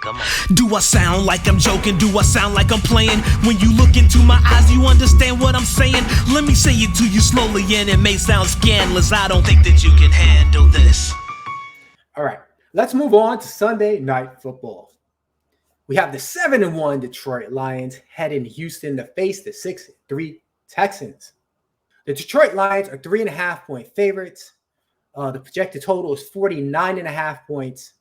Come on. Do I sound like I'm joking? Do I sound like I'm playing? When you look into my eyes, you understand what I'm saying? Let me say it to you slowly, and it may sound scandalous. I don't think that you can handle this. All right, let's move on to Sunday Night Football. We have the 7-1 Detroit Lions heading to Houston to face the 6-3 Texans. The Detroit Lions are 3.5-point favorites. The projected total is 49.5 points.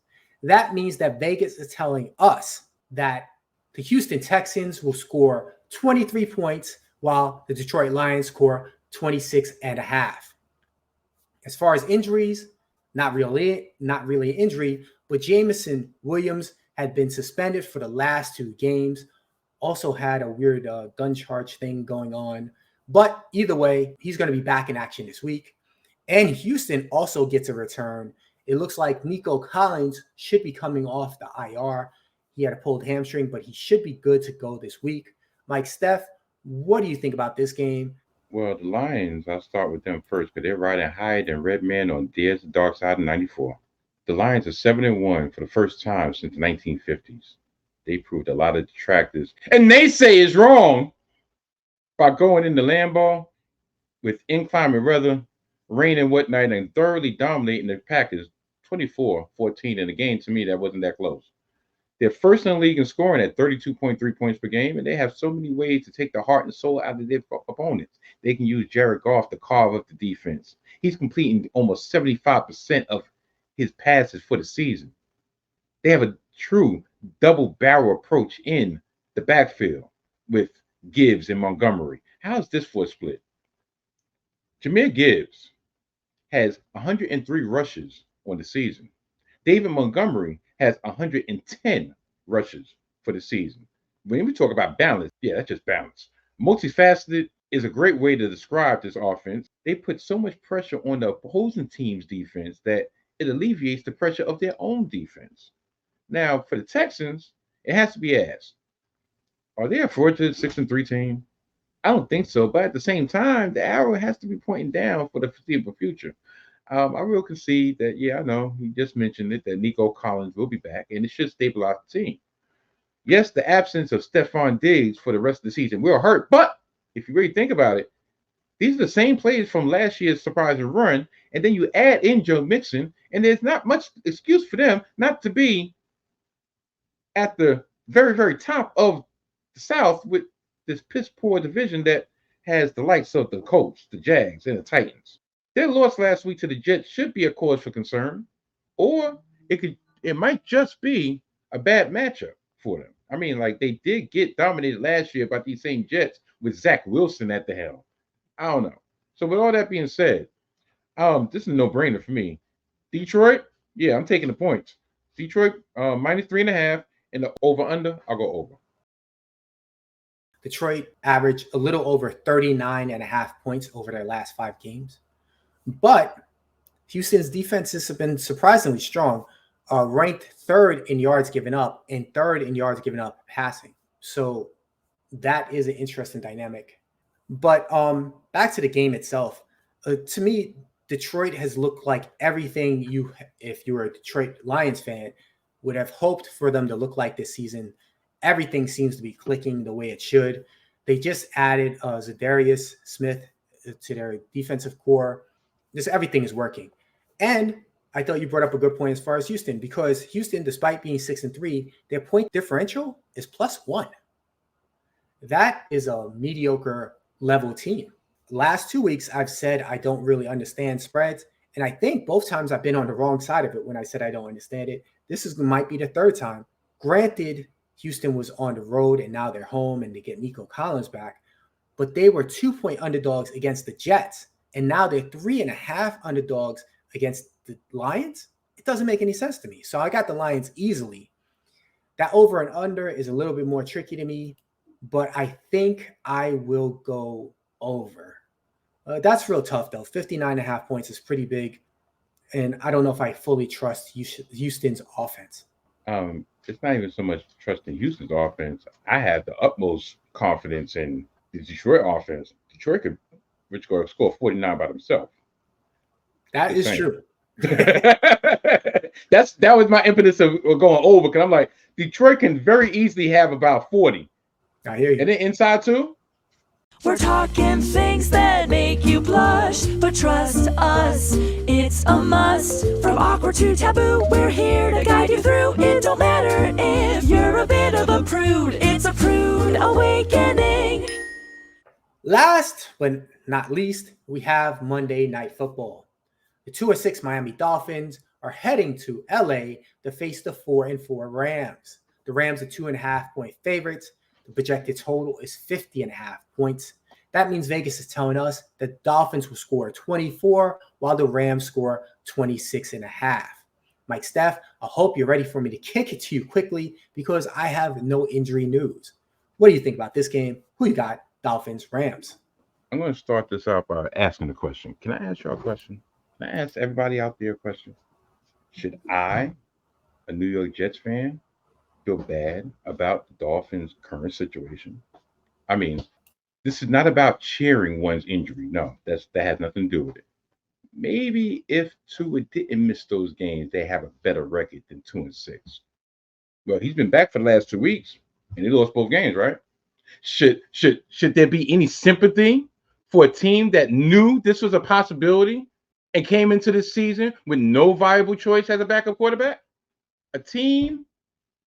That means that Vegas is telling us that the Houston Texans will score 23 points while the Detroit Lions score 26.5. As far as injuries, not really an injury, but Jameson Williams had been suspended for the last 2 games. Also had a weird gun charge thing going on. But either way, he's going to be back in action this week. And Houston also gets a return. It looks like Nico Collins should be coming off the IR. He had a pulled hamstring, but he should be good to go this week. Mike, Steph, what do you think about this game? Well, the Lions, I'll start with them first because they're riding higher than Redman on Days of Dark Side of 94. The Lions are 7-1 for the first time since the 1950s. They proved a lot of detractors, and they say it's wrong by going into Lambeau with inclement weather, rain and whatnot, and thoroughly dominating the Packers 24-14 in a game. To me, that wasn't that close. They're first in the league in scoring at 32.3 points per game, and they have so many ways to take the heart and soul out of their opponents. They can use Jared Goff to carve up the defense. He's completing almost 75% of his passes for the season. They have a true double barrel approach in the backfield with Gibbs and Montgomery. How is this for a split? Jahmyr Gibbs has 103 rushes on the season. David Montgomery has 110 rushes for the season. When we talk about balance, yeah, that's just balance. Multifaceted is a great way to describe this offense. They put so much pressure on the opposing team's defense that it alleviates the pressure of their own defense. Now, for the Texans, it has to be asked, are they a fraudulent 6-3 team? I don't think so, but at the same time, the arrow has to be pointing down for the foreseeable future. I will concede that, yeah, I know, he just mentioned it, that Nico Collins will be back, and it should stabilize the team. Yes, the absence of Stephon Diggs for the rest of the season will hurt, but if you really think about it, these are the same players from last year's surprising run, and then you add in Joe Mixon, and there's not much excuse for them not to be at the very, very top of the South with this piss-poor division that has the likes of the Colts, the Jags, and the Titans. Their loss last week to the Jets should be a cause for concern, or it might just be a bad matchup for them. I mean, like, they did get dominated last year by these same Jets with Zach Wilson at the helm. I don't know. So with all that being said, this is a no-brainer for me. Detroit, yeah, I'm taking the points. Detroit, minus 3.5, and the over-under, I'll go over. Detroit averaged a little over 39.5 points over their last 5 games. But Houston's defenses have been surprisingly strong, ranked 3rd in yards given up and 3rd in yards given up passing. So that is an interesting dynamic. But back to the game itself, to me, Detroit has looked like everything if you were a Detroit Lions fan, would have hoped for them to look like this season. Everything seems to be clicking the way it should. They just added Zadarius Smith to their defensive core. Just everything is working. And I thought you brought up a good point as far as Houston, because Houston, despite being 6-3, their point differential is +1. That is a mediocre level team. Last 2 weeks, I've said I don't really understand spreads. And I think both times I've been on the wrong side of it when I said I don't understand it. This might be the 3rd time. Granted, Houston was on the road and now they're home and they get Nico Collins back. But they were 2-point underdogs against the Jets. And now they're 3.5 underdogs against the Lions. It doesn't make any sense to me. So I got the Lions easily. That over and under is a little bit more tricky to me, but I think I will go over. That's real tough, though. 59.5 points is pretty big. And I don't know if I fully trust Houston's offense. It's not even so much trusting Houston's offense. I have the utmost confidence in the Detroit offense. Detroit could score 49 by themselves. That is true. That was my impetus of going over, because I'm like, Detroit can very easily have about 40. I hear you. And then inside too. We're talking things that make you blush, but trust us, it's a must. From awkward to taboo, we're here to guide you through. It don't matter if you're a bit of a prude, it's a prude awakening. Last but not least, we have Monday Night Football. The 2-6 Miami Dolphins are heading to LA to face the 4-4 Rams. The Rams are 2.5-point favorites. The projected total is 50.5 points. That means Vegas is telling us that Dolphins will score 24 while the Rams score 26.5. Mike Steph, I hope you're ready for me to kick it to you quickly because I have no injury news. What do you think about this game? Who you got? Dolphins, Rams. I'm going to start this out by asking a question. Can I ask y'all a question? Can I ask everybody out there a question? Should I, a New York Jets fan, feel bad about the Dolphins' current situation? I mean, this is not about cheering one's injury. No, that has nothing to do with it. Maybe if Tua didn't miss those games, they have a better record than 2-6. Well, he's been back for the last 2 weeks, and he lost both games, right? Should there be any sympathy for a team that knew this was a possibility and came into this season with no viable choice as a backup quarterback? A team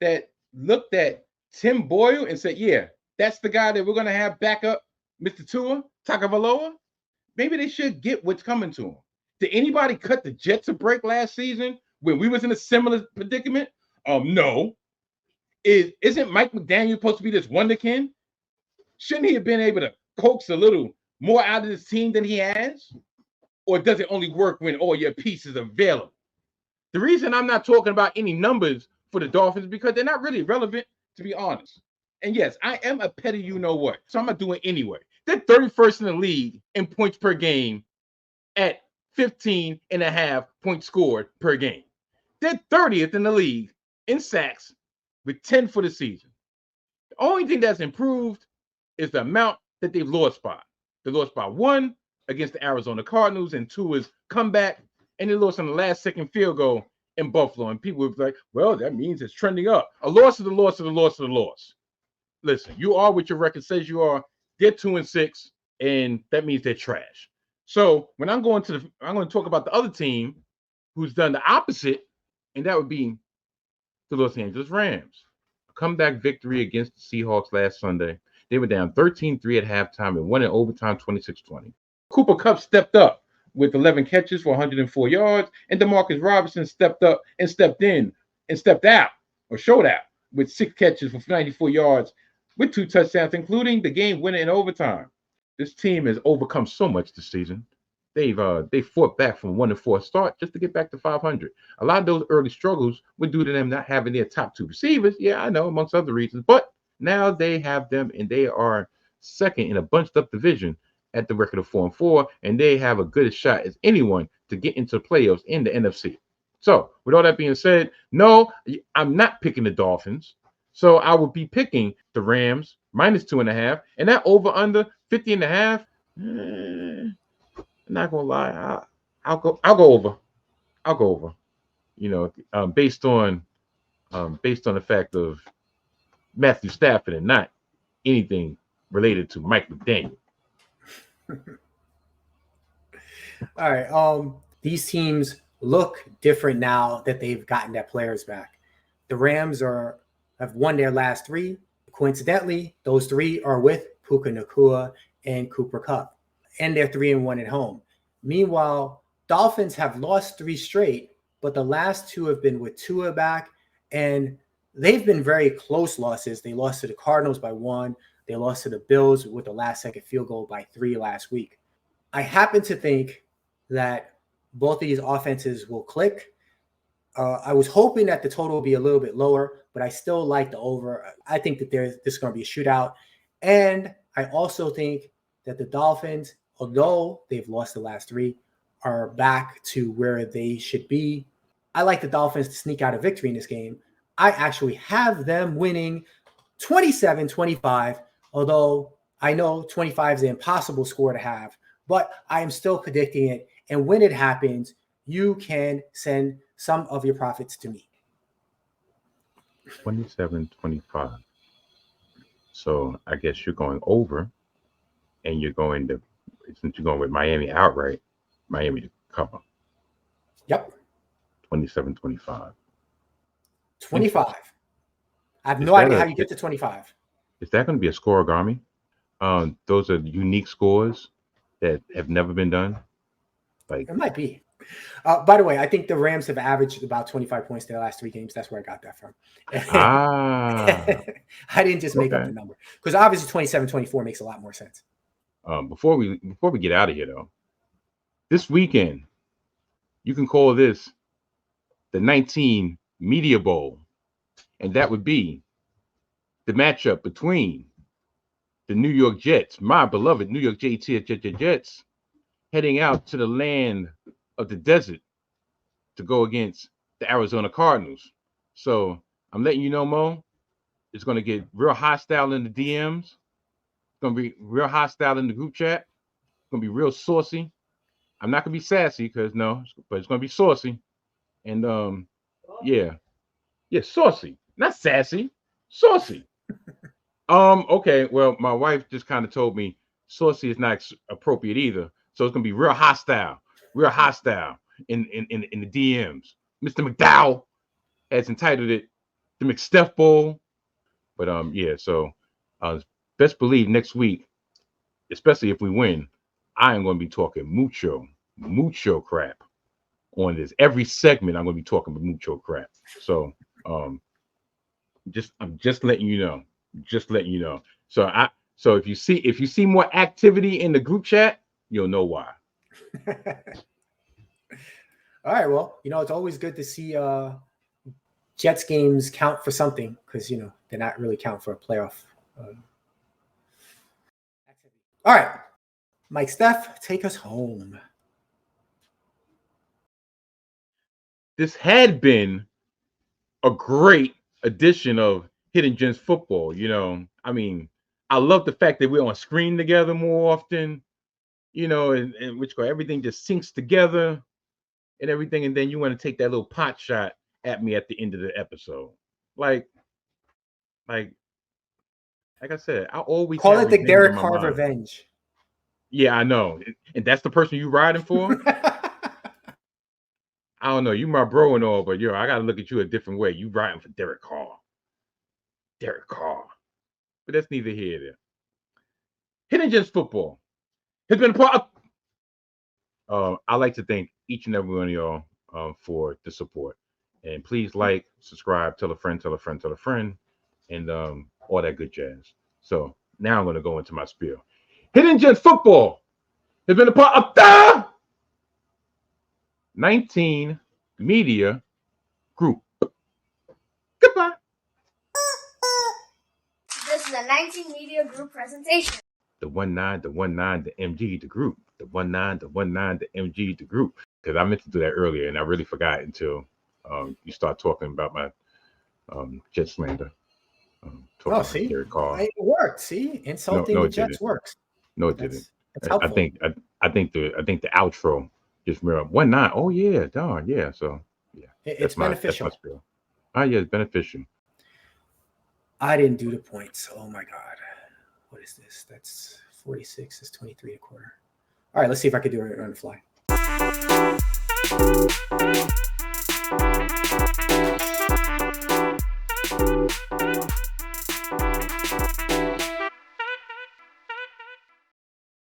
that looked at Tim Boyle and said, yeah, that's the guy that we're going to have back up Mr. Tua Tagovailoa? Maybe they should get what's coming to him. Did anybody cut the Jets a break last season when we was in a similar predicament? No. Isn't Mike McDaniel supposed to be this wonderkin? Shouldn't he have been able to coax a little more out of this team than he has? Or does it only work when all your pieces are available? The reason I'm not talking about any numbers for the Dolphins is because they're not really relevant, to be honest. And yes, I am a petty you-know-what, so I'm going to do it anyway. They're 31st in the league in points per game at 15.5 points scored per game. They're 30th in the league in sacks with 10 for the season. The only thing that's improved is the amount that they've lost by. They lost by 1 against the Arizona Cardinals and 2 is comeback, and they lost on the last second field goal in Buffalo. And people were like, well, that means it's trending up. A loss is a loss is a loss is a loss. Listen, you are what your record says you are. They're 2-6, and that means they're trash. So when I'm going to talk about the other team who's done the opposite, and that would be the Los Angeles Rams. A comeback victory against the Seahawks last Sunday. They were down 13-3 at halftime and won in overtime 26-20. Cooper Kupp stepped up with 11 catches for 104 yards, and DeMarcus Robinson stepped up and stepped in and stepped out or showed out with 6 catches for 94 yards with 2 touchdowns, including the game winner in overtime. This team has overcome so much this season. They fought back from 1-4 start just to get back to 500. A lot of those early struggles were due to them not having their top 2 receivers. Yeah, I know, amongst other reasons. But now they have them, and they are second in a bunched-up division at the record of 4-4, and they have a good shot as anyone to get into the playoffs in the NFC. So, with all that being said, no, I'm not picking the Dolphins. So I would be picking the Rams minus 2.5, and that over under 50.5. I'm not gonna lie, I'll go over. I'll go over. You know, based on the fact of Matthew Stafford and not anything related to Mike McDaniel. All right. These teams look different now that they've gotten their players back. The Rams have won their last 3. Coincidentally, those 3 are with Puka Nacua and Cooper Kupp, and they're 3-1 at home. Meanwhile, Dolphins have lost 3 straight, but the last 2 have been with Tua back, and they've been very close losses. They lost to the Cardinals by 1. They lost to the Bills with the last-second field goal by 3 last week. I happen to think that both of these offenses will click. I was hoping that the total will be a little bit lower, but I still like the over. I think that this is going to be a shootout. And I also think that the Dolphins, although they've lost the last 3, are back to where they should be. I like the Dolphins to sneak out a victory in this game. I actually have them winning 27-25, although I know 25 is an impossible score to have, but I am still predicting it. And when it happens, you can send some of your profits to me. 27-25. So I guess you're going over, and you're going to, since you're going with Miami outright, Miami to cover. Yep. 27-25. 25. I have no idea how you get to 25. Is that going to be a scoregami? Those are unique scores that have never been done. Like it might be. By the way, I think the Rams have averaged about 25 points their last 3 games. That's where I got that from. I didn't just make up the number, because obviously 27-24 makes a lot more sense. Before we get out of here, though, this weekend, you can call this the 19 Media Bowl, and that would be the matchup between the New York Jets, my beloved New York Jets, heading out to the land of the desert to go against the Arizona Cardinals. So I'm letting you know, Mo, it's going to get real hostile in the DMs. It's going to be real hostile in the group chat. It's going to be real saucy. I'm not going to be sassy but it's going to be saucy. And yeah, saucy, not sassy, saucy. Okay, well, my wife just kind of told me saucy is not appropriate either. So it's going to be real hostile in the DMs. Mr. McDowell has entitled it the McSteff Bowl. But yeah, so best believe next week, especially if we win, I am going to be talking mucho crap on this. Every segment I'm going to be talking about mucho crap. So I'm just letting you know. So if you see more activity in the group chat, you'll know why. All right, well, it's always good to see Jets games count for something, because they're not really count for a playoff activity. All right, Mike Steph, take us home. This had been a great edition of Hidden Gems Football. I mean, I love the fact that we're on screen together more often, and which everything just sinks together and everything. And then you want to take that little pot shot at me at the end of the episode. Like I said, I always call it the Derek Carr revenge. Yeah, I know. And that's the person you riding for? I don't know. You my bro and all, but I got to look at you a different way. You riding for Derek Carr. But that's neither here nor there. Hidden Gems Football has been a part of... I'd like to thank each and every one of y'all for the support. And please like, subscribe, tell a friend, and all that good jazz. So now I'm going to go into my spiel. Hidden Gems Football has been a part of the 19 Media Group. Goodbye. This is a 19 Media Group presentation. The 19, the MG, the group. The 19, the MG, the group. Because I meant to do that earlier, and I really forgot until you start talking about my Jet slander. See, Derek Carr. It worked. See, insulting the Jets works. No, it didn't. That's helpful. I think the outro just mirrored 19. Oh yeah, darn yeah. So yeah, it's beneficial. That's my spiel. Yeah, it's beneficial. I didn't do the points. Oh my God, what is this? That's 46. That's 23 a quarter. All right, let's see if I can do it on the fly.